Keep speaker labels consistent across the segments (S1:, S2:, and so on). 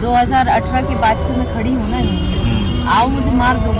S1: 2018 के बाद से मैं खड़ी हूँ ना यहीं। आओ मुझे मार दो।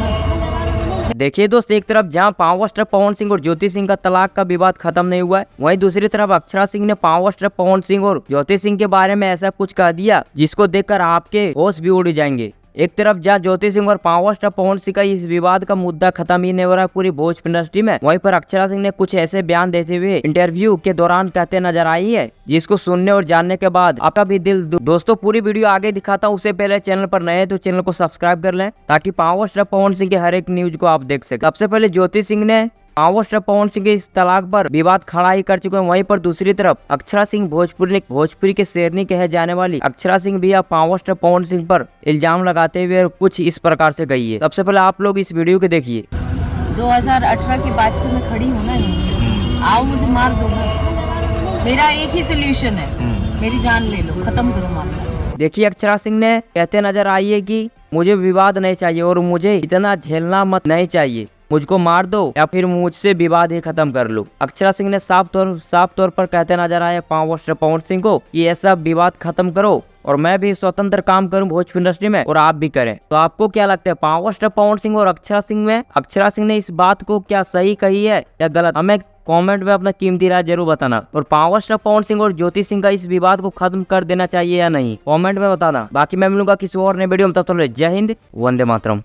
S2: देखिए दोस्त, एक तरफ जहां पावर स्टार पवन सिंह और ज्योति सिंह का तलाक का विवाद खत्म नहीं हुआ है, वहीं दूसरी तरफ अक्षरा सिंह ने पावर स्टार पवन सिंह और ज्योति सिंह के बारे में ऐसा कुछ कह दिया जिसको देखकर आपके होश भी उड़ जाएंगे। एक तरफ जहां ज्योति सिंह और पावर स्टार पवन सिंह का इस विवाद का मुद्दा खत्म ही नहीं हो रहा है पूरी भोजपुरी इंडस्ट्री में, वहीं पर अक्षरा सिंह ने कुछ ऐसे बयान देते हुए इंटरव्यू के दौरान कहते नजर आई है जिसको सुनने और जानने के बाद आपका भी दिल। दोस्तों पूरी वीडियो आगे दिखाता हूँ, उससे पहले चैनल पर नए तो चैनल को सब्सक्राइब कर लें ताकि पावर स्टार पवन सिंह के हर एक न्यूज को आप देख सके। सबसे पहले ज्योति सिंह ने पावर स्टार पवन सिंह के इस तलाक पर विवाद खड़ा ही कर चुके हैं, वहीं पर दूसरी तरफ अक्षरा सिंह भोजपुरी के शेरनी कहे जाने वाली अक्षरा सिंह भी अब पावर स्टार पवन सिंह पर इल्जाम लगाते हुए कुछ इस प्रकार से गई है। सबसे पहले आप लोग इस वीडियो को देखिए।
S1: 2018 के बाद से मैं खड़ी हूँ ना यहीं। आओ मुझे मार दो। मेरा एक ही सोल्यूशन है, मेरी जान ले लो, खत्म करो मामला।
S2: देखिए अक्षरा सिंह ने कहते नजर आई है कि मुझे विवाद नहीं चाहिए और मुझे इतना झेलना मत नहीं चाहिए, मुझको मार दो या फिर मुझसे विवाद ही खत्म कर लो। अक्षरा सिंह ने साफ तौर पर कहते नजर आए पावर स्टार पवन सिंह को कि ऐसा विवाद खत्म करो और मैं भी स्वतंत्र काम करूं भोजपुरी इंडस्ट्री में और आप भी करें। तो आपको क्या लगता है, पावर स्टार पवन सिंह और अक्षरा सिंह में अक्षरा सिंह ने इस बात को क्या सही कही है या गलत? हमें कमेंट में अपना कीमती राय जरूर बताना। और पावर स्टार पवन सिंह और ज्योति सिंह का इस विवाद को खत्म कर देना चाहिए या नहीं, कमेंट में बताना। बाकी मैं मिलूंगा किसी और नए वीडियो में, तब तक जय हिंद, वंदे मातरम।